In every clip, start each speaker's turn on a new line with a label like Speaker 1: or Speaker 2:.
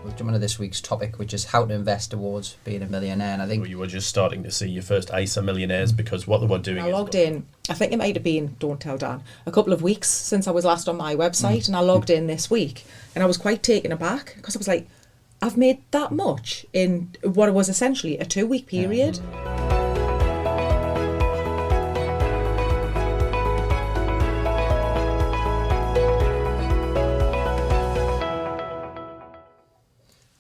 Speaker 1: we'll jump into this week's topic, which is how to invest towards being a millionaire. And I think
Speaker 2: you were just starting to see your first ISA millionaires because what they were doing.
Speaker 3: I logged in, I think it might have been, don't tell Dan, a couple of weeks since I was last on my website, and I logged in this week, and I was quite taken aback because I was like, I've made that much in what was essentially a 2-week period.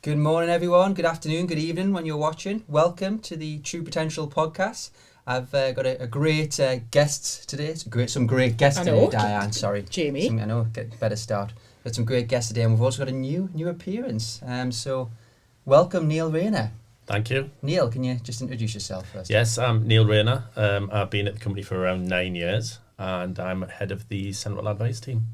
Speaker 1: Good morning, everyone. Good afternoon, good evening when you're watching. Welcome to the True Potential podcast. I've got a great guest today. Some great guests today, Diane. Sorry,
Speaker 3: Jamie.
Speaker 1: I know, get better start. Got some great guests today, and we've also got a new appearance. So, welcome, Neil Rayner.
Speaker 2: Thank you.
Speaker 1: Neil, can you just introduce yourself first?
Speaker 2: Yes, I'm Neil Rayner. I've been at the company for around 9 years, and I'm head of the Central Advice team.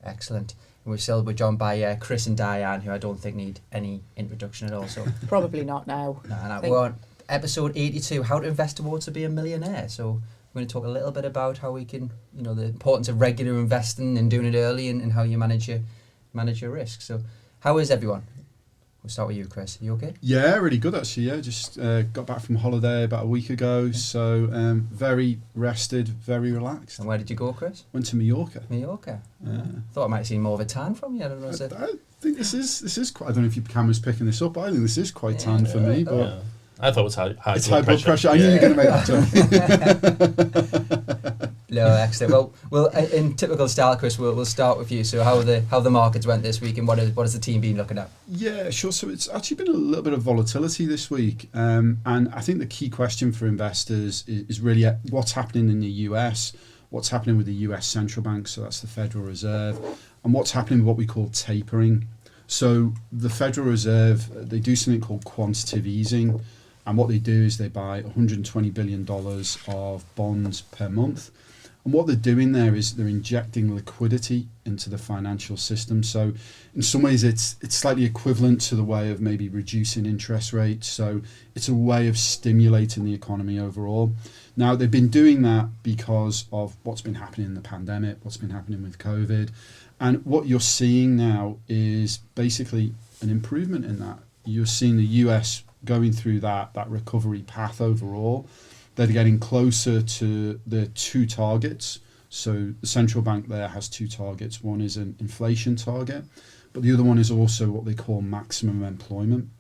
Speaker 1: Excellent. We're joined by Chris and Diane, who I don't think need any introduction at all. So
Speaker 3: Probably not now.
Speaker 1: We're on episode 82, how to invest towards to be a millionaire. So we're going to talk a little bit about how we can, the importance of regular investing and doing it early, and how you manage your risk. So how is everyone? We'll start with you, Chris. Are you okay?
Speaker 4: Yeah, really good actually. Yeah, just got back from holiday about a week ago, so very rested, very relaxed.
Speaker 1: And where did you go, Chris?
Speaker 4: Went to Mallorca.
Speaker 1: Mallorca. Thought I might have seen more of a tan from you. I don't know.
Speaker 4: I think this is quite. I don't know if your camera's picking this up, but I think this is quite tan for me. But
Speaker 2: Yeah. I thought it was high
Speaker 4: blood pressure. I knew you were going to make that joke.
Speaker 1: No, excellent. Well, in typical style, Chris, we'll start with you. So how the markets went this week, and what has the team been looking at?
Speaker 4: Yeah, sure. So it's actually been a little bit of volatility this week, and I think the key question for investors is really what's happening in the US, what's happening with the US central bank, so that's the Federal Reserve, and what's happening with what we call tapering. So the Federal Reserve, they do something called quantitative easing, and what they do is they buy $120 billion of bonds per month. And what they're doing there is they're injecting liquidity into the financial system. So in some ways it's slightly equivalent to the way of maybe reducing interest rates. So it's a way of stimulating the economy overall. Now they've been doing that because of what's been happening in the pandemic, what's been happening with COVID. And what you're seeing now is basically an improvement in that. You're seeing the US going through that recovery path overall. They're getting closer to the two targets. So the central bank there has two targets. One is an inflation target, but the other one is also what they call maximum employment.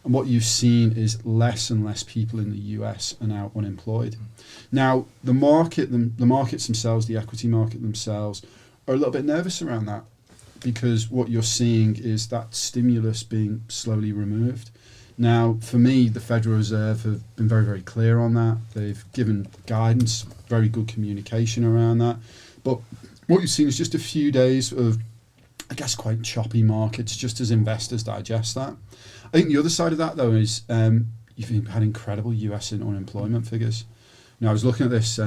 Speaker 4: And what you've seen is less and less people in the US are now unemployed. Now, the markets themselves, the equity market themselves, are a little bit nervous around that, because what you're seeing is that stimulus being slowly removed. Now, for me, the Federal Reserve have been very, very clear on that. They've given guidance, very good communication around that. But what you've seen is just a few days of, I guess, quite choppy markets, just as investors digest that. I think the other side of that, though, is you've had incredible US unemployment figures. Now, I was looking at this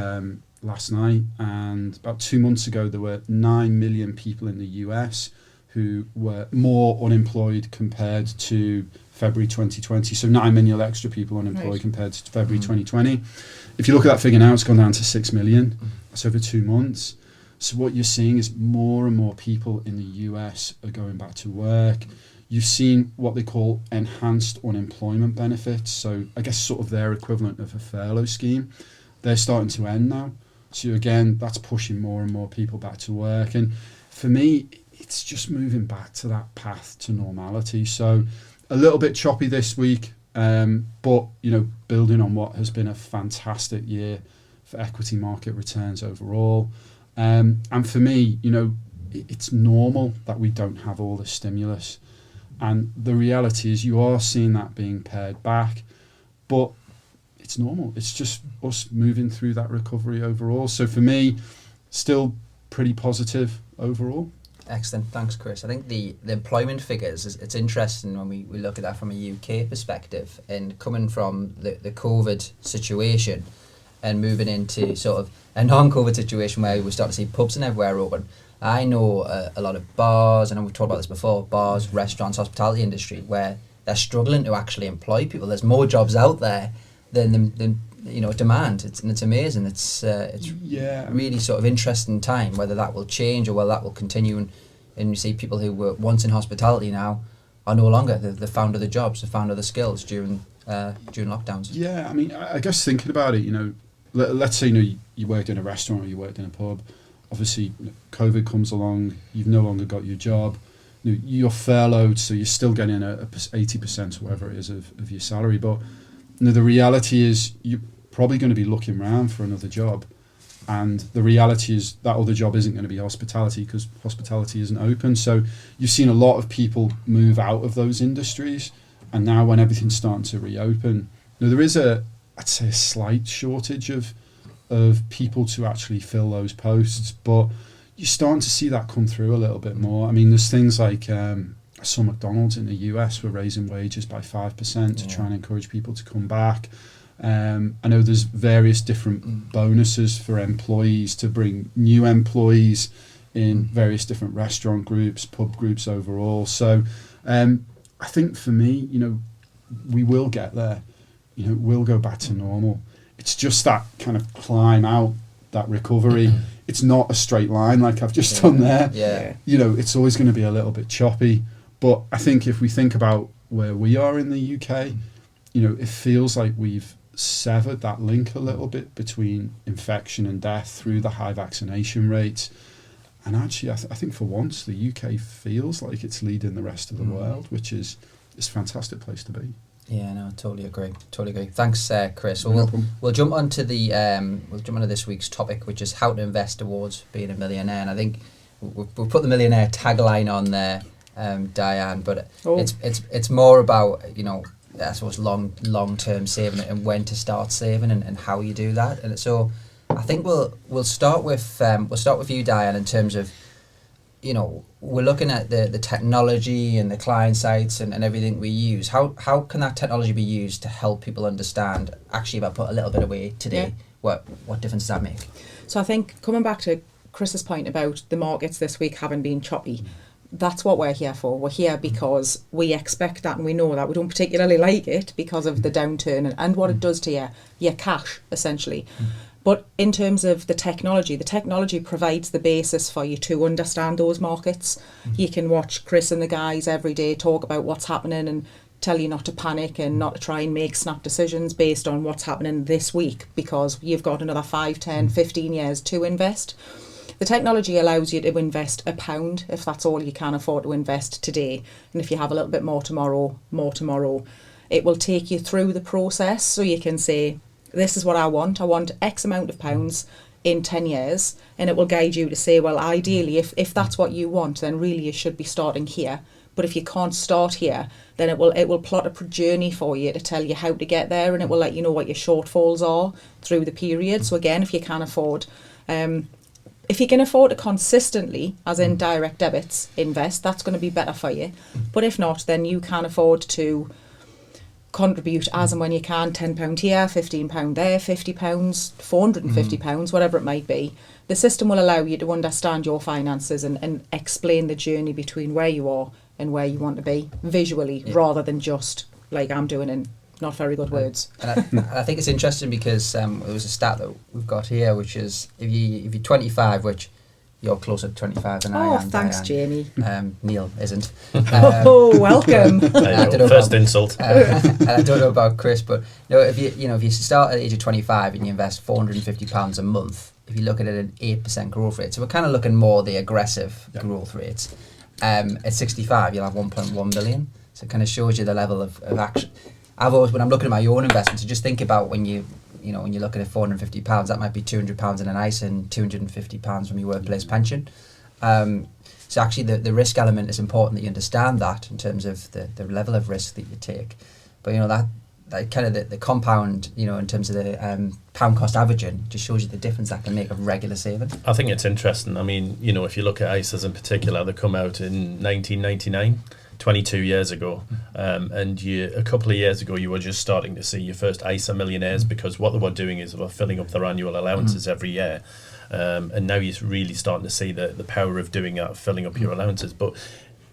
Speaker 4: last night, and about 2 months ago, there were 9 million people in the US who were more unemployed compared to February 2020. So 9 million extra people unemployed compared to February 2020. If you look at that figure now, it's gone down to 6 million. That's over 2 months. So what you're seeing is more and more people in the US are going back to work. You've seen what they call enhanced unemployment benefits. So I guess sort of their equivalent of a furlough scheme. They're starting to end now. So again, that's pushing more and more people back to work. And for me, it's just moving back to that path to normality. So a little bit choppy this week, but building on what has been a fantastic year for equity market returns overall. And for me, it's normal that we don't have all the stimulus. And the reality is you are seeing that being pared back, but it's normal. It's just us moving through that recovery overall. So for me, still pretty positive overall.
Speaker 1: Excellent, thanks, Chris. I think the employment figures, it's interesting when we look at that from a UK perspective, and coming from the COVID situation and moving into sort of a non-COVID situation where we start to see pubs and everywhere open. I know a lot of bars, and we've talked about this before, bars, restaurants, hospitality industry, where they're struggling to actually employ people. There's more jobs out there than demand. It's amazing. It's really sort of interesting time, whether that will change or whether that will continue. And you see people who were once in hospitality now are no longer. They found other jobs, they found other skills during lockdowns.
Speaker 4: Yeah, I mean, I guess thinking about it, let's say you worked in a restaurant or you worked in a pub. Obviously, COVID comes along, you've no longer got your job. You're furloughed, so you're still getting 80% or whatever it is of your salary. But the reality is you're probably going to be looking around for another job. And the reality is that other job isn't going to be hospitality, because hospitality isn't open. So you've seen a lot of people move out of those industries. And now when everything's starting to reopen, there is I'd say a slight shortage of people to actually fill those posts, but you're starting to see that come through a little bit more. I mean, there's things like I saw McDonald's in the US were raising wages by 5% to try and encourage people to come back. I know there's various different bonuses for employees to bring new employees in various different restaurant groups, pub groups overall. So I think for me, we will get there. We'll go back to normal. It's just that kind of climb out, that recovery. It's not a straight line like I've just done there.
Speaker 1: Yeah.
Speaker 4: It's always going to be a little bit choppy. But I think if we think about where we are in the UK, it feels like we've severed that link a little bit between infection and death through the high vaccination rates. And actually, I think for once, the UK feels like it's leading the rest of the world, which is a fantastic place to be.
Speaker 1: Yeah, no, totally agree. Thanks, Chris. Well, we'll jump onto this week's topic, which is how to invest towards being a millionaire. And I think we'll put the millionaire tagline on there, Diane. But it's more about I suppose long term saving and when to start saving and how you do that. And so I think we'll start with you, Diane, in terms of we're looking at the technology and the client sites and everything we use. How can that technology be used to help people understand, actually, if I put a little bit away today, what difference does that make?
Speaker 3: So I think coming back to Chris's point about the markets this week having been choppy, that's what we're here for. We're here because we expect that and we know that. We don't particularly like it because of the downturn and what it does to your cash, essentially. But in terms of the technology provides the basis for you to understand those markets. You can watch Chris and the guys every day talk about what's happening and tell you not to panic and not to try and make snap decisions based on what's happening this week, because you've got another 5, 10, 15 years to invest. The technology allows you to invest £1 if that's all you can afford to invest today. And if you have a little bit more tomorrow. It will take you through the process, so you can say, this is what I want. I want X amount of pounds in 10 years. And it will guide you to say, well, ideally, if that's what you want, then really you should be starting here. But if you can't start here, then it will plot a journey for you to tell you how to get there, and it will let you know what your shortfalls are through the period. So again, if you can afford to consistently, as in direct debits, invest, that's going to be better for you. But if not, then you can afford to contribute as and when you can, £10 here, £15 there, £50, £450, whatever it might be. The system will allow you to understand your finances and explain the journey between where you are and where you want to be visually, rather than just like I'm doing in not very good words.
Speaker 1: And I think it's interesting because there was a stat that we've got here, which is if you're 25, which you're closer to 25 than I am.
Speaker 3: Oh, thanks,
Speaker 1: Diane.
Speaker 3: Jamie.
Speaker 1: Neil isn't.
Speaker 3: Welcome.
Speaker 1: I don't know
Speaker 2: First insult.
Speaker 1: And I don't know about Chris, but if you start at the age of 25 and you invest £450 a month, if you look at it at an 8% growth rate, so we're kind of looking more the aggressive growth rates. At 65, you'll have 1.1 million. So it kind of shows you the level of action. I've always, when I'm looking at my own investments, just think about when you look at £450, that might be £200 in an ISA and £250 from your workplace pension. So actually the risk element is important that you understand that in terms of the level of risk that you take. But that kind of the compound, in terms of the pound cost averaging, just shows you the difference that can make of regular saving.
Speaker 2: I think it's interesting. I mean, if you look at ISAs in particular, they come out in 1999. 22 years ago, and a couple of years ago you were just starting to see your first ISA millionaires, because what they were doing is they were filling up their annual allowances every year, and now you're really starting to see the power of doing that, filling up your allowances. But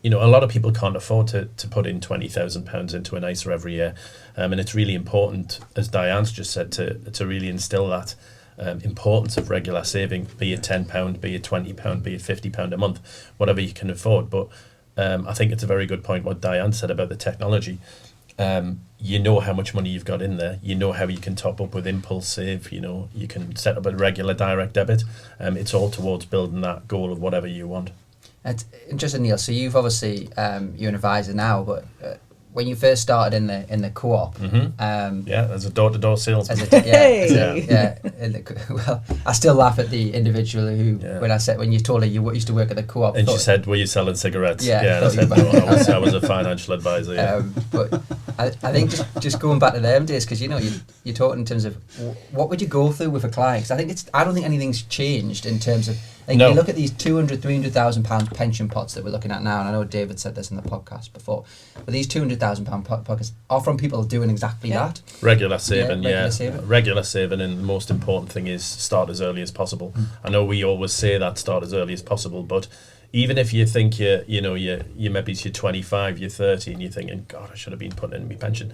Speaker 2: a lot of people can't afford to put in £20,000 into an ISA every year, and it's really important, as Diane's just said, to really instill that importance of regular saving, be it £10, be it £20, be it £50 a month, whatever you can afford. But I think it's a very good point what Diane said about the technology. You know how much money you've got in there. You know how you can top up with Impulse Save. You know, you can set up a regular direct debit. It's all towards building that goal of whatever you want.
Speaker 1: It's interesting, Neil. So you've obviously you're an advisor now, but when you first started in the co-op,
Speaker 2: as a door-to-door salesman.
Speaker 1: Well, I still laugh at the individual who when you told her you used to work at the co-op,
Speaker 2: and she said, "Were you selling cigarettes?"
Speaker 1: Yeah,
Speaker 2: I said, "No, I was a financial advisor." Yeah.
Speaker 1: But I think just going back to them days, because you're talking in terms of what would you go through with a client? Because I don't think anything's changed in terms of. You look at these £200,000-300,000 pension pots that we're looking at now, and I know David said this in the podcast before, but these £200,000 pockets are from people doing exactly that.
Speaker 2: Regular saving, Regular saving, and the most important thing is start as early as possible. I know we always say that, start as early as possible, but even if you think you maybe you're 25, you're 30, and you're thinking, God, I should have been putting in my pension,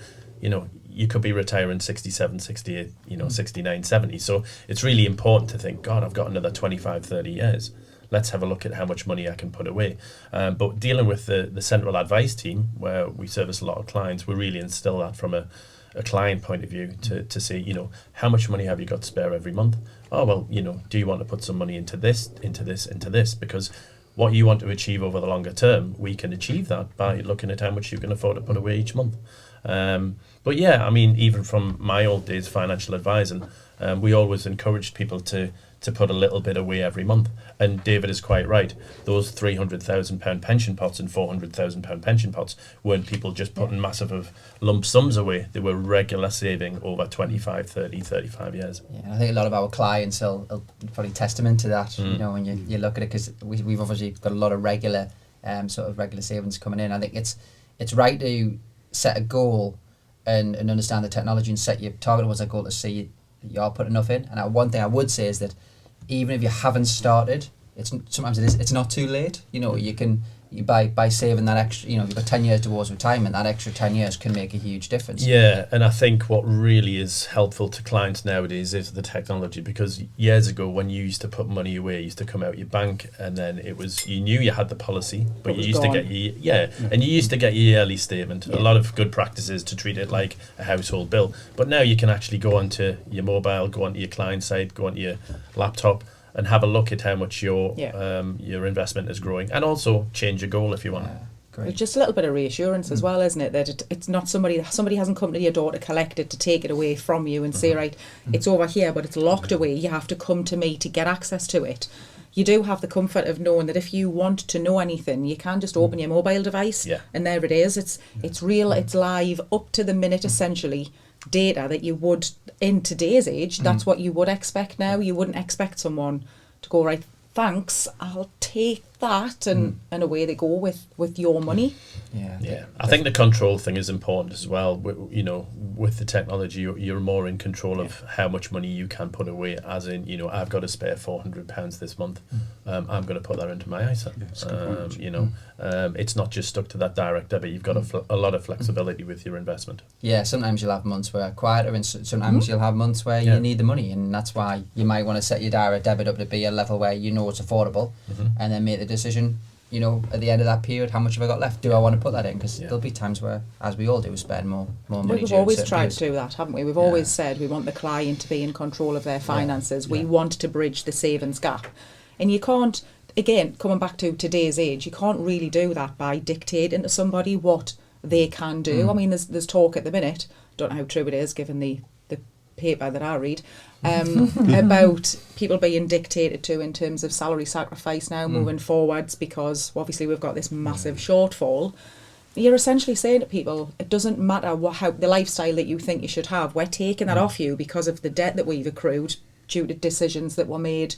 Speaker 2: you could be retiring 67, 68, 69, 70. So it's really important to think, God, I've got another 25, 30 years. Let's have a look at how much money I can put away. But dealing with the central advice team, where we service a lot of clients, we really instill that from a client point of view to say, how much money have you got to spare every month? Oh, well, do you want to put some money into this, into this, into this? Because what you want to achieve over the longer term, we can achieve that by looking at how much you can afford to put away each month. But yeah, I mean, even from my old days financial advising, we always encouraged people to put a little bit away every month. And David is quite right. Those £300,000 pension pots and £400,000 pension pots weren't people just putting massive lump sums away. They were regular saving over 25, 30, 35 years.
Speaker 1: Yeah, I think a lot of our clients will probably testament to that, when you look at it, because we've obviously got a lot of regular regular savings coming in. I think it's right to set a goal and understand the technology and set your target towards that goal to see you are putting enough in. And one thing I would say is that even if you haven't started, it's not too late. By saving that extra, you've got 10 years towards retirement, that extra 10 years can make a huge difference.
Speaker 2: Yeah, and I think what really is helpful to clients nowadays is the technology, because years ago when you used to put money away, it used to come out your bank, and then you knew you had the policy, but you used to get and you used to get your yearly statement. A lot of good practices to treat it like a household bill, but now you can actually go onto your mobile, go onto your client side, go onto your laptop, and have a look at how much your investment is growing, and also change your goal if you want.
Speaker 3: Great. It's just a little bit of reassurance as well, isn't it? That it's not somebody hasn't come to your door to collect it, to take it away from you and say, right, it's over here, but it's locked away. You have to come to me to get access to it. You do have the comfort of knowing that if you want to know anything, you can just open your mobile device and there it is. It's real, it's live, up to the minute, essentially. Data that you would in today's age, that's what you would expect now. You wouldn't expect someone to go, right, thanks, I'll take that, and away they go with your money.
Speaker 2: Yeah. I think the control thing is important as well. With the technology, you're more in control of how much money you can put away, as in, I've got to spare £400 this month. I'm going to put that into my ISA. It's not just stuck to that direct debit. You've got a lot of flexibility with your investment.
Speaker 1: Yeah, sometimes you'll have months where are quieter, and sometimes you'll have months where you need the money, and that's why you might want to set your direct debit up to be a level where it's affordable, and then make the decision, at the end of that period, how much have I got left? Do I want to put that in? Because there'll be times where, as we all do, we spend more money.
Speaker 3: We've always tried to do that, haven't we? We've always said we want the client to be in control of their finances. We want to bridge the savings gap. And you can't, again, coming back to today's age, you can't really do that by dictating to somebody what they can do. I mean, there's talk at the minute, don't know how true it is given the paper that I read, about people being dictated to in terms of salary sacrifice now moving forwards, because obviously we've got this massive shortfall. You're essentially saying to people, it doesn't matter how the lifestyle that you think you should have, we're taking that off you because of the debt that we've accrued due to decisions that were made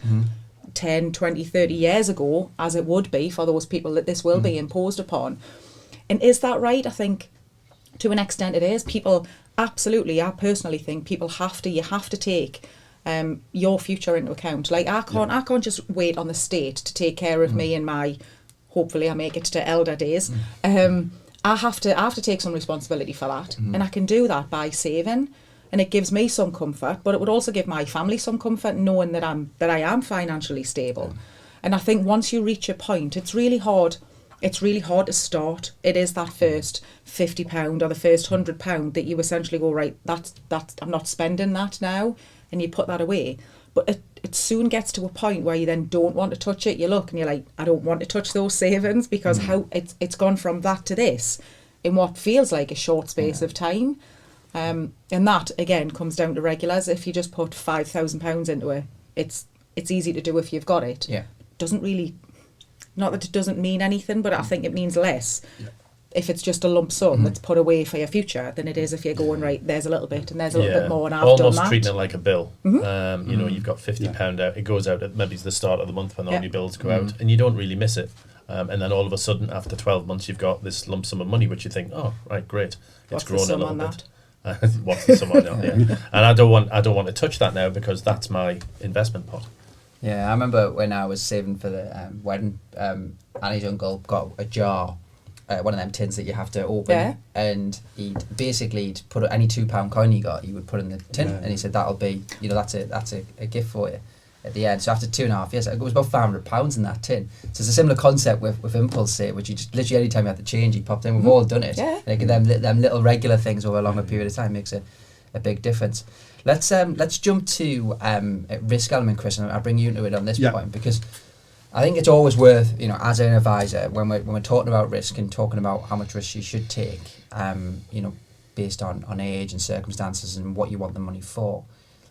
Speaker 3: 10, 20, 30 years ago, as it would be for those people that this will be imposed upon. And is that right? I think to an extent it is. People, absolutely, I personally think you have to take your future into account. Like I can't just wait on the state to take care of me and my, hopefully I make it to elder days. I have to take some responsibility for that, and I can do that by saving, and it gives me some comfort, but it would also give my family some comfort knowing that I am financially stable. And I think once you reach a point, it's really hard. it's really hard to start. It is that first £50 or the first £100 that you essentially go, right, that's I'm not spending that now, and you put that away. But it soon gets to a point where you then don't want to touch it. You look and you're like, I don't want to touch those savings because how it's gone from that to this in what feels like a short space of time. And that again comes down to regulars. If you just put £5,000 into it, it's easy to do if you've got it.
Speaker 1: Yeah.
Speaker 3: Doesn't really, not that it doesn't mean anything, but I think it means less if it's just a lump sum that's put away for your future than it is if you're going, right, there's a little bit and there's a little bit more and I've
Speaker 2: almost
Speaker 3: done that.
Speaker 2: treating it like a bill. You know, you've got £50 out. It goes out at maybe the start of the month when all your bills go out, and you don't really miss it. And then all of a sudden, after 12 months, you've got this lump sum of money, which you think, oh, right, great, it's grown a little bit. What's the sum on that? Yeah. And I don't want to touch that now because that's my investment pot.
Speaker 1: Yeah, I remember when I was saving for the wedding, Annie's uncle got a jar, one of them tins that you have to open, and he'd put any £2 coin he got, he would put in the tin, and he said that'll be, you know, that's a gift for you at the end. So after 2.5 years, it was about £500 in that tin. So it's a similar concept with impulse save, which you just literally any time you have to change, you popped in. We've all done it.
Speaker 3: Yeah.
Speaker 1: Like them little regular things over a longer period of time makes a big difference. Let's jump to risk element, Chris, and I'll bring you into it on this point, because I think it's always worth, you know, as an advisor, when we're talking about risk and talking about how much risk you should take, you know, based on age and circumstances and what you want the money for.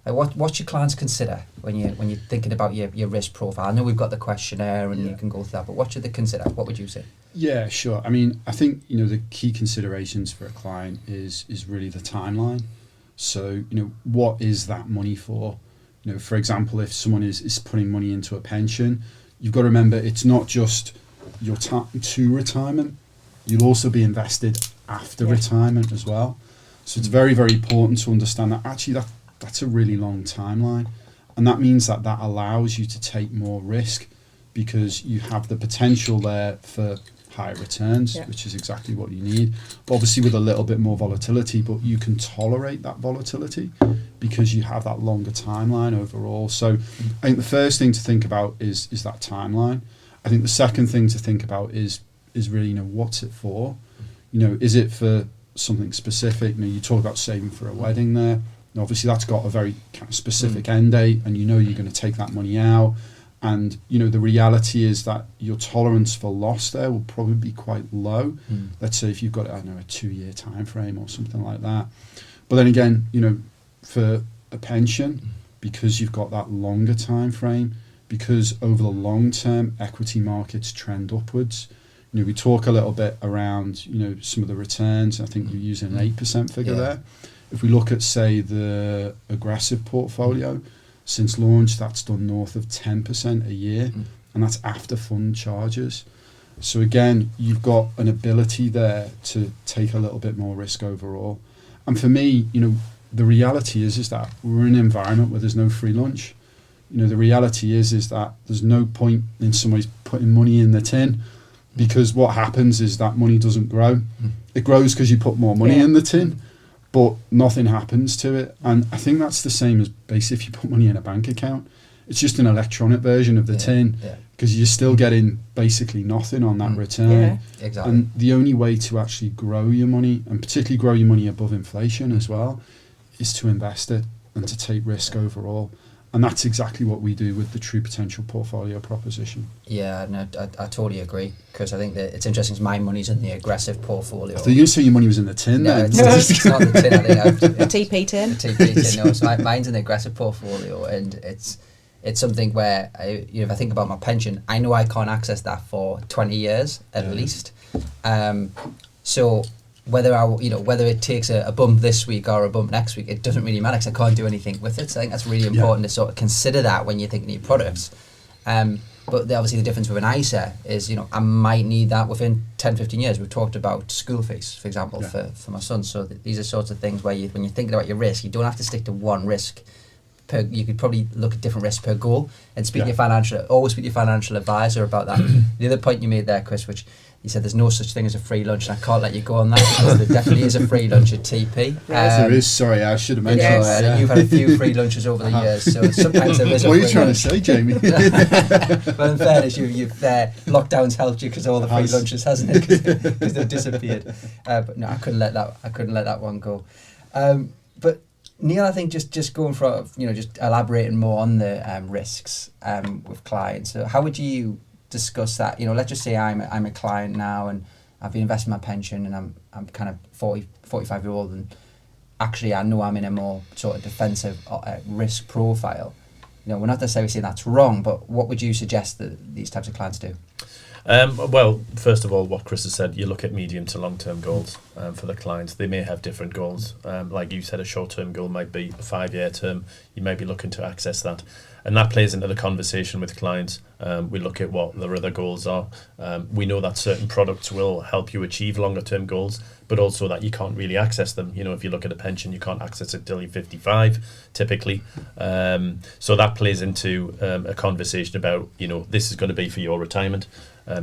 Speaker 1: Like what should clients consider when you're thinking about your risk profile? I know we've got the questionnaire and you can go through that, but what should they consider? What would you say?
Speaker 4: Yeah, sure. I mean, I think, you know, the key considerations for a client is really the timeline. So, you know, what is that money for? You know, for example, if someone is putting money into a pension, you've got to remember it's not just your time to retirement. You'll also be invested after retirement as well. So it's very, very important to understand that actually that's a really long timeline. And that means that allows you to take more risk because you have the potential there for higher returns, which is exactly what you need. But obviously with a little bit more volatility, but you can tolerate that volatility because you have that longer timeline overall. So I think the first thing to think about is that timeline. I think the second thing to think about is really, you know, what's it for? You know, is it for something specific? You know, you talk about saving for a wedding there. And obviously that's got a very kind of specific end date and you know you're going to take that money out. And, you know, the reality is that your tolerance for loss there will probably be quite low. Let's say if you've got, I don't know, a 2-year time frame or something like that. But then again, you know, for a pension, because you've got that longer time frame, because over the long term, equity markets trend upwards. You know, we talk a little bit around, you know, some of the returns. I think you're using an 8% figure there. If we look at, say, the aggressive portfolio, since launch, that's done north of 10% a year, and that's after fund charges. So again, you've got an ability there to take a little bit more risk overall. And for me, you know, the reality is that we're in an environment where there's no free lunch. You know, the reality is that there's no point in somebody's putting money in the tin because what happens is that money doesn't grow. It grows because you put more money in the tin, but nothing happens to it. And I think that's the same as basically if you put money in a bank account. It's just an electronic version of the tin because you're still getting basically nothing on that return.
Speaker 1: Exactly.
Speaker 4: And the only way to actually grow your money, and particularly grow your money above inflation as well, is to invest it and to take risk overall. And that's exactly what we do with the True Potential portfolio proposition.
Speaker 1: Yeah, no, I totally agree, because I think that it's interesting. My money's in the aggressive portfolio.
Speaker 4: So you say your money was in the tin?
Speaker 1: No,
Speaker 4: then?
Speaker 1: it's not the tin. I think
Speaker 3: The TP tin.
Speaker 1: The TP tin. No, so mine's in the aggressive portfolio, and it's something where if I think about my pension, I know I can't access that for 20 years at least. So whether it takes a bump this week or a bump next week, it doesn't really matter because I can't do anything with it. So I think that's really important to sort of consider that when you're thinking of your products. But obviously the difference with an ISA is, I might need that within 10, 15 years. We've talked about school fees, for example, for my son. So these are sorts of things where when you're thinking about your risk, you don't have to stick to one risk. You could probably look at different risks per goal and always speak to your financial advisor about that. The other point you made there, Chris, which you said there's no such thing as a free lunch, and I can't let you go on that because there definitely is a free lunch at TP.
Speaker 4: There is. Sorry, I should have mentioned.
Speaker 1: Yes.
Speaker 4: that.
Speaker 1: You've had a few free lunches over the years, so sometimes there is a
Speaker 4: What are
Speaker 1: free
Speaker 4: you trying
Speaker 1: lunch.
Speaker 4: to say, Jamie?
Speaker 1: Well, in fairness, you've lockdown's helped you because all the free
Speaker 4: Has.
Speaker 1: lunches, hasn't it? Because they've disappeared. But no, I couldn't let that one go. But Neil, I think just going for just elaborating more on the risks with clients. So how would you discuss that? Let's just say I'm a client now and I've been investing my pension and I'm kind of 45-year-old and actually I know I'm in a more sort of defensive risk profile. We're not necessarily saying that's wrong, but what would you suggest that these types of clients do?
Speaker 2: Well, first of all, what Chris has said, you look at medium to long-term goals for the clients. They may have different goals. Like you said, a short-term goal might be a 5-year term. You may be looking to access that. And that plays into the conversation with clients. We look at what their other goals are. We know that certain products will help you achieve longer-term goals, but also that you can't really access them. If you look at a pension, you can't access it till you're 55, typically. So that plays into a conversation about, this is going to be for your retirement.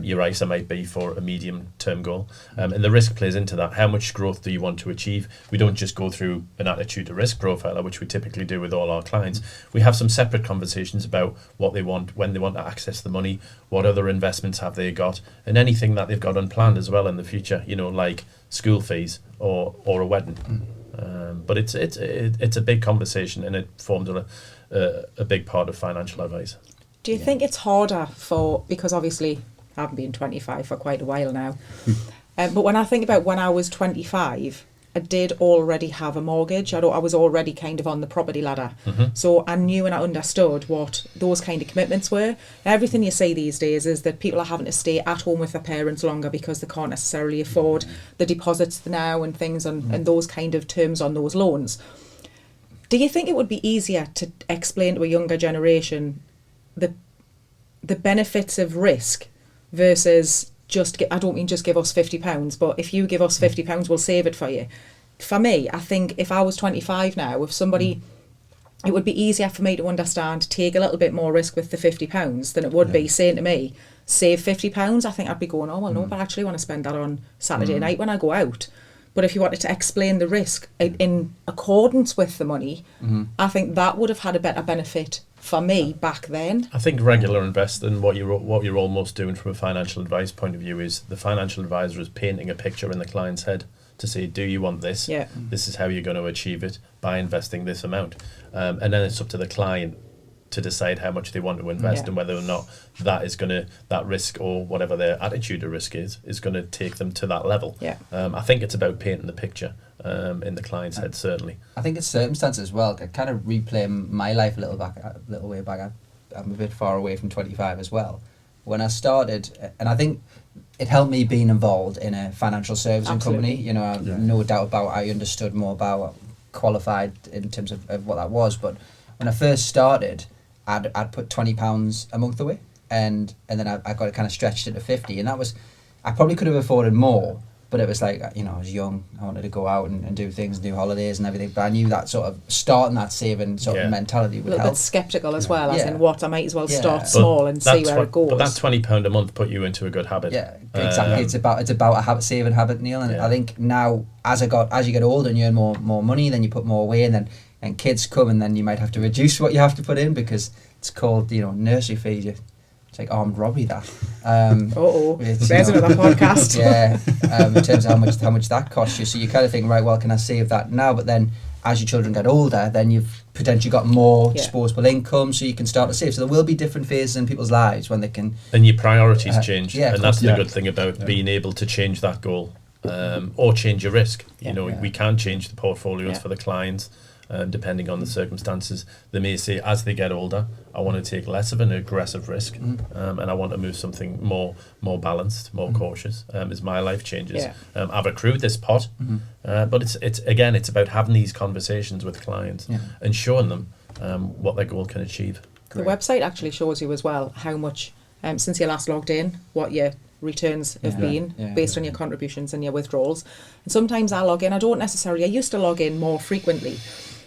Speaker 2: Your ISA might be for a medium-term goal. And the risk plays into that. How much growth do you want to achieve? We don't just go through an attitude to risk profile, which we typically do with all our clients. We have some separate conversations about what they want, when they want to access the money, what other investments have they got, and anything that they've got unplanned as well in the future, like school fees or a wedding. But it's a big conversation, and it formed a big part of financial advice.
Speaker 3: Do you think it's harder because obviously I haven't been 25 for quite a while now, but when I think about when I was 25, I did already have a mortgage. I was already kind of on the property ladder. So I knew and I understood what those kind of commitments were. Everything you see these days is that people are having to stay at home with their parents longer because they can't necessarily afford the deposits now and things and those kind of terms on those loans. Do you think it would be easier to explain to a younger generation the benefits of risk versus I don't mean just give us £50, but if you give us £50, we'll save it for you. For me, I think if I was 25 now, if somebody, it would be easier for me to understand, take a little bit more risk with the £50 than it would be saying to me, save £50. I think I'd be going, oh, well, no, but I actually want to spend that on Saturday night when I go out. But if you wanted to explain the risk in accordance with the money, I think that would have had a better benefit for me back then.
Speaker 2: I think regular investing, what you're almost doing from a financial advice point of view, is the financial advisor is painting a picture in the client's head to say, do you want this?
Speaker 3: Yeah.
Speaker 2: This is how you're going to achieve it by investing this amount. And then it's up to the client to decide how much they want to invest and whether or not that risk or whatever their attitude to risk is going to take them to that level.
Speaker 3: Yeah.
Speaker 2: I think it's about painting the picture in the client's head, certainly.
Speaker 1: I think it's circumstances as well. I kind of replay my life a little way back. I'm a bit far away from 25 as well. When I started, and I think it helped me being involved in a financial servicing company. No doubt about I understood more about, qualified in terms of what that was. But when I first started, I'd put £20 a month away, and then I got it kind of stretched it to 50, and that was, I probably could have afforded more, but it was like, I was young, I wanted to go out and do things, do holidays and everything, but I knew that sort of starting that saving sort of mentality would
Speaker 3: help. A little bit sceptical as well, as in I might as well start small and see where it goes.
Speaker 2: But that £20 a month put you into a good habit.
Speaker 1: Yeah, exactly. It's about a saving habit, Neil, and I think now as you get older and you earn more money, then you put more away, and kids come, and then you might have to reduce what you have to put in because it's called nursery fees. It's like armed robbery, that.
Speaker 3: There's another podcast.
Speaker 1: In terms of how much that costs you. So you kind of think, right, well, can I save that now? But then as your children get older, then you've potentially got more disposable income, so you can start to save. So there will be different phases in people's lives when they can.
Speaker 2: And your priorities change.
Speaker 1: And
Speaker 2: that's the good thing about being able to change that goal or change your risk. We can change the portfolios for the clients. Depending on the circumstances, they may say as they get older, I want to take less of an aggressive risk, and I want to move something more balanced, more cautious as my life changes. I've accrued this pot, but it's about having these conversations with clients and showing them what their goal can achieve.
Speaker 3: The website actually shows you as well how much since you last logged in, what your returns have been based on your contributions and your withdrawals. And sometimes I log in, I used to log in more frequently,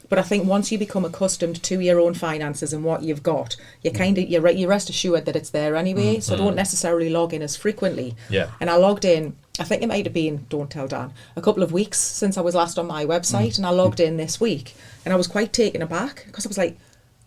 Speaker 3: But I think once you become accustomed to your own finances and what you've got, you rest assured that it's there anyway. So don't necessarily log in as frequently.
Speaker 2: Yeah.
Speaker 3: And I logged in, I think it might have been, don't tell Dan, a couple of weeks since I was last on my website, and I logged in this week, and I was quite taken aback because I was like,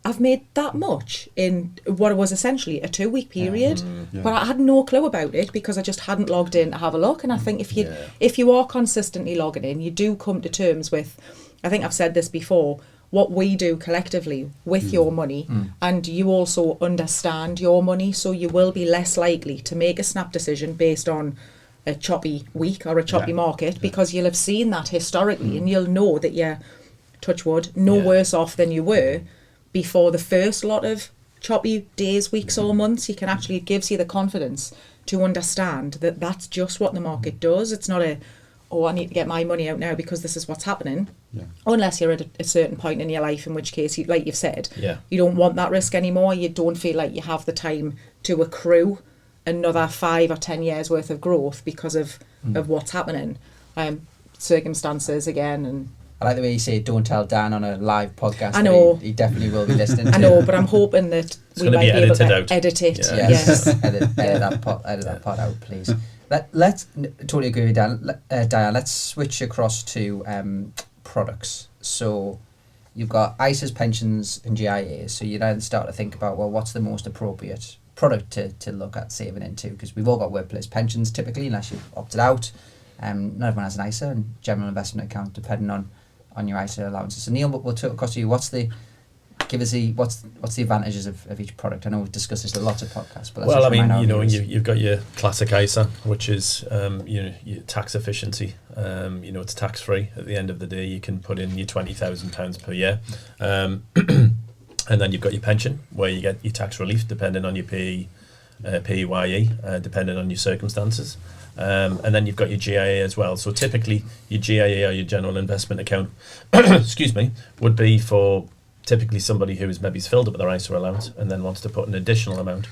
Speaker 3: I've made that much in what was essentially a 2-week period, but I had no clue about it because I just hadn't logged in to have a look. And I think if you are consistently logging in, you do come to terms with, I think I've said this before, what we do collectively with your money, and you also understand your money, so you will be less likely to make a snap decision based on a choppy week or a choppy market, because you'll have seen that historically, and you'll know that you're, touch wood, no worse off than you were before the first lot of choppy days, weeks or months. You can actually, it gives you the confidence to understand that that's just what the market does. It's not I need to get my money out now because this is what's happening. Unless you're at a certain point in your life, in which case, like you've said, you don't want that risk anymore. You don't feel like you have the time to accrue another 5 or 10 years worth of growth because of what's happening. Circumstances again. And
Speaker 1: I like the way you say don't tell Dan on a live podcast.
Speaker 3: I know.
Speaker 1: He definitely will be listening to
Speaker 3: I know, but I'm hoping that we might be able to edit it.
Speaker 1: Yes. edit that part out, please. Let's totally agree with Dan. Diane, let's switch across to products. So you've got ISAs, pensions and GIAs. So you then start to think about, well, what's the most appropriate product to look at saving into? Because we've all got workplace pensions typically, unless you've opted out. Not everyone has an ISA and general investment account, depending on your ISA allowances. So Neil, we'll talk across to you. What's the advantages of each product? I know we've discussed this in lots of podcasts, but
Speaker 2: well, I mean, you've got your classic ISA, which is your tax efficiency. It's tax free. At the end of the day, you can put in your £20,000 per year, and then you've got your pension, where you get your tax relief depending on your PAYE, depending on your circumstances. And then you've got your GIA as well. So typically your GIA or your general investment account, excuse me, would be for typically somebody who is maybe filled up with their ISA allowance and then wants to put an additional amount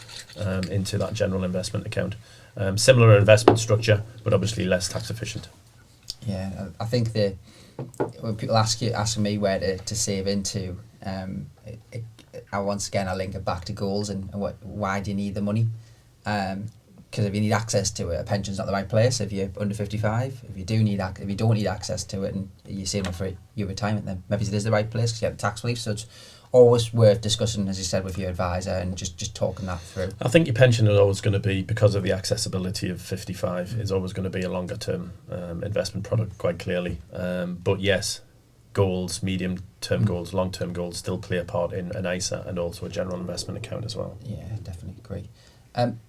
Speaker 2: into that general investment account. Similar investment structure, but obviously less tax efficient.
Speaker 1: Yeah, I think that when people asking me where to save into, I once again I link it back to goals and why do you need the money? Because if you need access to it, a pension's not the right place. If you're under 55, if you don't need access to it, and you're saving for your retirement, then maybe it is the right place because you have the tax relief. So it's always worth discussing, as you said, with your advisor and just talking that through.
Speaker 2: I think your pension is always going to be, because of the accessibility of 55, is always going to be a longer term investment product, quite clearly. But yes, goals, medium term goals, long term goals still play a part in an ISA and also a general investment account as well.
Speaker 1: Yeah, definitely agree.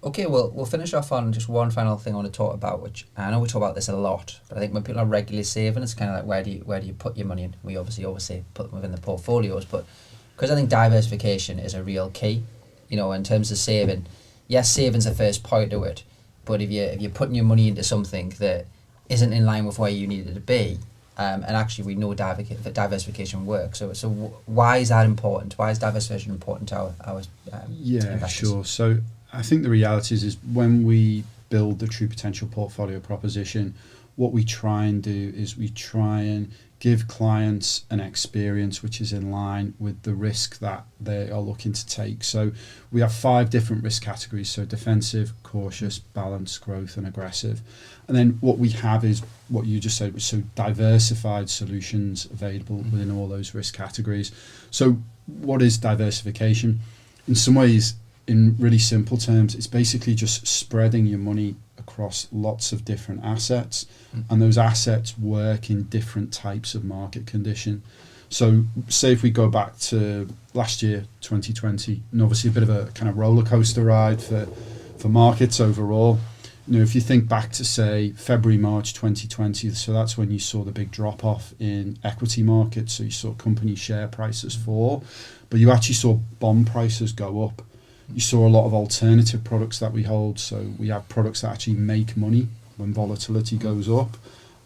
Speaker 1: Okay, we'll finish off on just one final thing I want to talk about, which I know we talk about this a lot, but I think when people are regularly saving, it's kind of like where do you put your money in? We obviously always say put them within the portfolios, but because I think diversification is a real key, in terms of saving. Yes, saving's the first point to it, but if you're putting your money into something that isn't in line with where you need it to be, and actually we know diversification works. So why is that important? Why is diversification important to our investors?
Speaker 4: Sure. So I think the reality is when we build the True Potential portfolio proposition, what we try and do is we try and give clients an experience which is in line with the risk that they are looking to take. So we have 5 different risk categories, so defensive, cautious, balanced, growth and aggressive. And then what we have is what you just said, so diversified solutions available within all those risk categories. So what is diversification? In some ways, in really simple terms, it's basically just spreading your money across lots of different assets, and those assets work in different types of market condition. So say if we go back to last year, 2020, and obviously a bit of a kind of roller coaster ride for markets overall. If you think back to say February, March 2020, so that's when you saw the big drop off in equity markets. So you saw company share prices fall, but you actually saw bond prices go up. You saw a lot of alternative products that we hold. So we have products that actually make money when volatility goes up,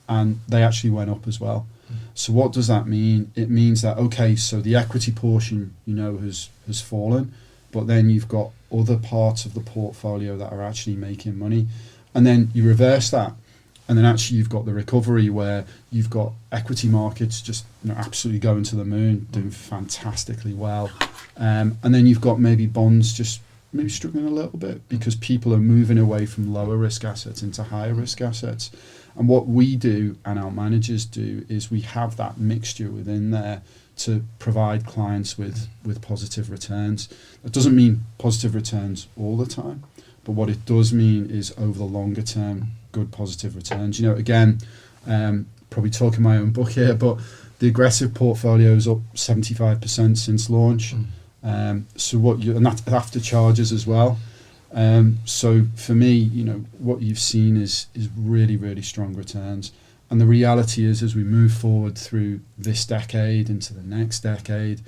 Speaker 4: and they actually went up as well. So what does that mean? It means that, okay, so the equity portion, has fallen, but then you've got other parts of the portfolio that are actually making money. And then you reverse that. And then actually you've got the recovery where you've got equity markets just absolutely going to the moon, doing fantastically well. And then you've got maybe bonds just maybe struggling a little bit because people are moving away from lower risk assets into higher risk assets. And what we do and our managers do is we have that mixture within there to provide clients with positive returns. That doesn't mean positive returns all the time, but what it does mean is over the longer term, good positive returns. Again, probably talking my own book here, but the aggressive portfolio is up 75% since launch. So and that's after charges as well. So for me, what you've seen is really, really strong returns. And the reality is, as we move forward through this decade into the next decade,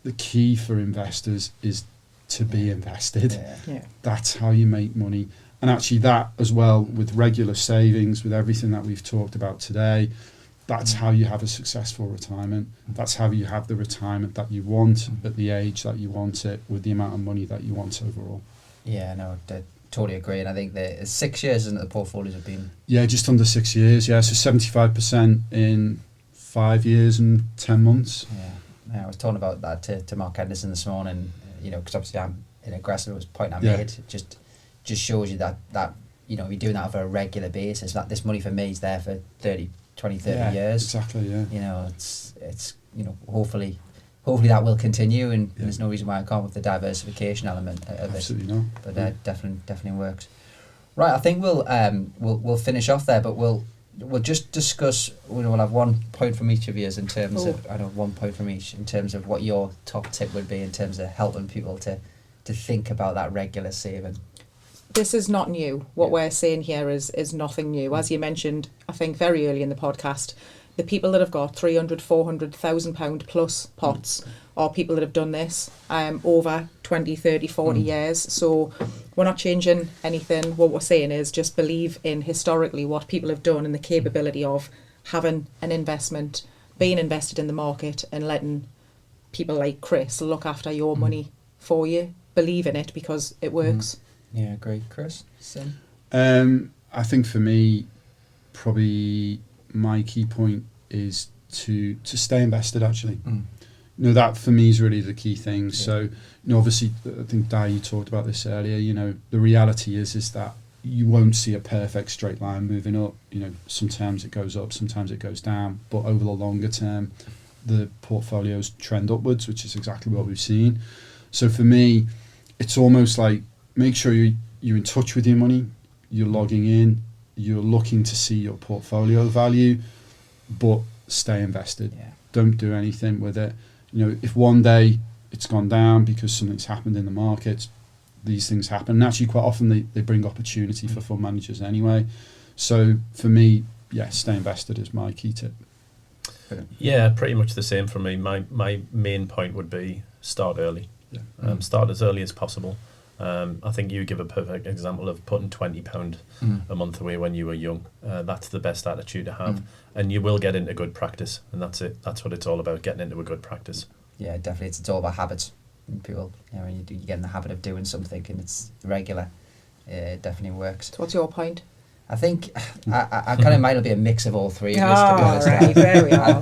Speaker 4: the key for investors is to be invested.
Speaker 3: Yeah.
Speaker 4: That's how you make money. And actually that as well, with regular savings, with everything that we've talked about today, that's how you have a successful retirement. That's how you have the retirement that you want at the age that you want it, with the amount of money that you want overall.
Speaker 1: Yeah, no, I totally agree. And I think the 6 years isn't the portfolios have been.
Speaker 4: Yeah, just under 6 years. Yeah, so 75% in 5 years and 10 months.
Speaker 1: Yeah, I was talking about that to Mark Henderson this morning. Because obviously I'm in aggressive. It was the point I made. It just shows you that you're doing that over a regular basis. That this money for me is there for 30 years.
Speaker 4: Exactly. Yeah.
Speaker 1: It's hopefully that will continue, and there's no reason why I can't with the diversification element of
Speaker 4: Absolutely
Speaker 1: it.
Speaker 4: not.
Speaker 1: But that definitely works. Right, I think we'll finish off there, but we'll just discuss. We'll have 1 point from each of you in terms of 1 point from each in terms of what your top tip would be in terms of helping people to think about that regular saving.
Speaker 3: This is not new. What we're saying here is nothing new. As you mentioned, I think very early in the podcast, the people that have got 300, 400,000 pound plus pots are people that have done this over 20, 30, 40 years. So we're not changing anything. What we're saying is just believe in historically what people have done and the capability of having an investment, being invested in the market and letting people like Chris look after your money for you. Believe in it because it works.
Speaker 1: Yeah, great. Chris? Same?
Speaker 4: I think for me, probably my key point is to stay invested actually. That for me is really the key thing. So, obviously I think Di, you talked about this earlier, the reality is that you won't see a perfect straight line moving up. Sometimes it goes up, sometimes it goes down, but over the longer term, the portfolios trend upwards, which is exactly what we've seen. So for me, it's almost like make sure you're in touch with your money, you're logging in, you're looking to see your portfolio value, but stay invested.
Speaker 1: Yeah.
Speaker 4: Don't do anything with it. If one day it's gone down because something's happened in the market, these things happen. And actually quite often they bring opportunity for fund managers anyway. So for me, stay invested is my key tip.
Speaker 2: Yeah, pretty much the same for me. My main point would be start early. Yeah. Start as early as possible. I think you give a perfect example of putting £20 a month away when you were young. That's the best attitude to have, and you will get into good practice, and that's it. That's what it's all about, getting into a good practice. Yeah,
Speaker 1: definitely. It's all about habits. And people, when you get in the habit of doing something and it's regular, it definitely works.
Speaker 3: So what's your point?
Speaker 1: I think I kind of might be a mix of all three of us, to be honest.
Speaker 3: Right, there we are.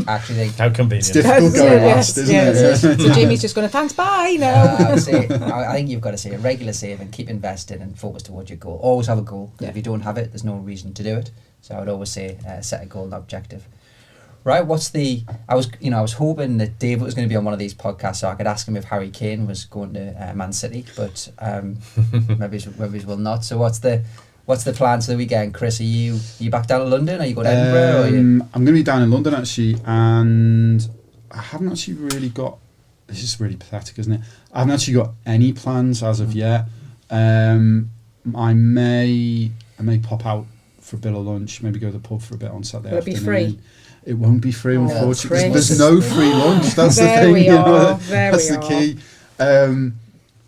Speaker 1: I think
Speaker 2: how convenient.
Speaker 4: It's difficult going last, isn't it?
Speaker 3: So Jamie's just going to thanks, bye. No.
Speaker 1: I think you've got to say a regular save and keep investing and focus towards your goal. Always have a goal. If you don't have it, there's no reason to do it. So I would always say set a goal and objective. Right, I was hoping that David was going to be on one of these podcasts so I could ask him if Harry Kane was going to Man City, but maybe he will not. So what's the plans for the weekend, Chris? Are you back down in London? Are you going to Edinburgh?
Speaker 4: I'm going to be down in London actually, and I haven't actually really got. This is really pathetic, isn't it? I haven't actually got any plans as of yet. I may pop out for a bit of lunch. Maybe go to the pub for a bit on Saturday afternoon.
Speaker 3: Will it be free?
Speaker 4: It won't be free, unfortunately.
Speaker 3: Chris.
Speaker 4: There's no free lunch. That's the
Speaker 3: There
Speaker 4: thing.
Speaker 3: we are. There
Speaker 4: that's
Speaker 3: we
Speaker 4: the
Speaker 3: are.
Speaker 4: key.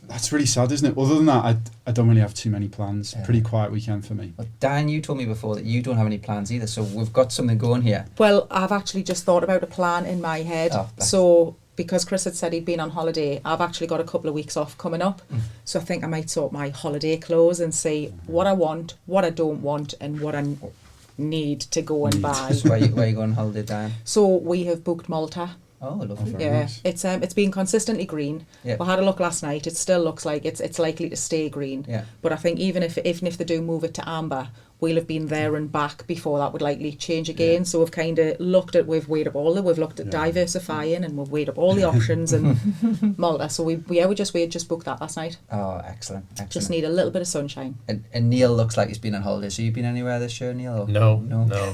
Speaker 4: That's really sad, isn't it? Other than that, I don't really have too many plans. Pretty quiet weekend for me.
Speaker 1: Well, Dan, you told me before that you don't have any plans either, so we've got something going here.
Speaker 3: Well, I've actually just thought about a plan in my head.
Speaker 1: Oh,
Speaker 3: so because Chris had said he'd been on holiday, I've actually got a couple of weeks off coming up. So I think I might sort my holiday clothes and see what I want, what I don't want, and what I need to go and buy.
Speaker 1: So where you going on holiday, Dan?
Speaker 3: So we have booked Malta.
Speaker 1: Oh, lovely.
Speaker 4: Very
Speaker 3: Yeah,
Speaker 4: nice.
Speaker 3: it's been consistently green.
Speaker 1: Yeah.
Speaker 3: We had a look last night. It still looks like it's likely to stay green.
Speaker 1: Yeah.
Speaker 3: But I think even if they do move it to amber, we'll have been there and back before that would likely change again.
Speaker 1: Yeah.
Speaker 3: So we've kind of we've weighed up we've looked at diversifying, and we've weighed up all the options and Malta. So we just booked that last night.
Speaker 1: Oh, excellent.
Speaker 3: Just need a little bit of sunshine.
Speaker 1: And Neil looks like he's been on holiday. So you been anywhere this year, Neil? Or?
Speaker 2: No,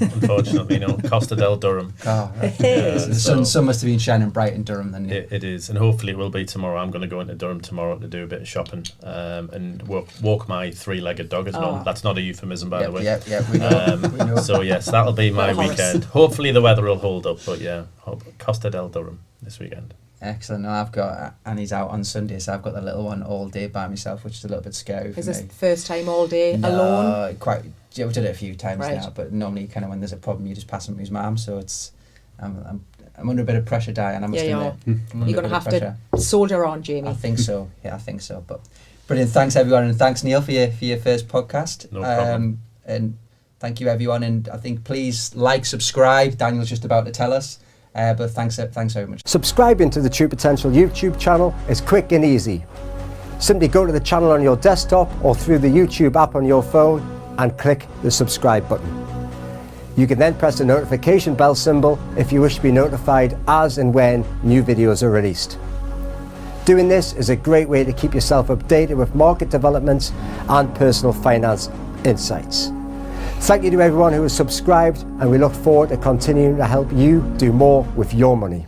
Speaker 2: unfortunately, no. Costa del Durham.
Speaker 1: Oh, right.
Speaker 3: Hey.
Speaker 1: So the sun must have been shining bright in Durham then. Yeah.
Speaker 2: It is, and hopefully it will be tomorrow. I'm going to go into Durham tomorrow to do a bit of shopping and walk my three-legged dog as well.
Speaker 3: Oh.
Speaker 2: That's not a euphemism, by the way.
Speaker 1: Yeah, we know. We know.
Speaker 2: So yes, that'll be my
Speaker 3: Horace.
Speaker 2: weekend. Hopefully the weather will hold up, but yeah, Costa del Durham this weekend.
Speaker 1: Excellent. No, I've got Annie's out on Sunday, so I've got the little one all day by myself, which is a little bit scary for
Speaker 3: Is
Speaker 1: me.
Speaker 3: this the first time all day alone?
Speaker 1: Quite. Yeah, we've done it a few times
Speaker 3: Right.
Speaker 1: now, but normally, kind of when there's a problem, you just pass him to his mum. So it's, I'm under a bit of pressure, Diane. I must
Speaker 3: Yeah, you
Speaker 1: admit.
Speaker 3: are.
Speaker 1: I'm under
Speaker 3: You're
Speaker 1: a
Speaker 3: going to
Speaker 1: bit of
Speaker 3: have
Speaker 1: pressure.
Speaker 3: to soldier on, Jamie.
Speaker 1: I think so. Yeah, I think so. But brilliant. Thanks everyone, and thanks Neil for your first podcast.
Speaker 2: No problem.
Speaker 1: And thank you everyone, and I think please like, subscribe. Daniel's just about to tell us. But thanks very much.
Speaker 5: Subscribing to the True Potential YouTube channel is quick and easy. Simply go to the channel on your desktop or through the YouTube app on your phone and click the subscribe button. You can then press the notification bell symbol if you wish to be notified as and when new videos are released. Doing this is a great way to keep yourself updated with market developments and personal finance insights. Thank you to everyone who has subscribed, and we look forward to continuing to help you do more with your money.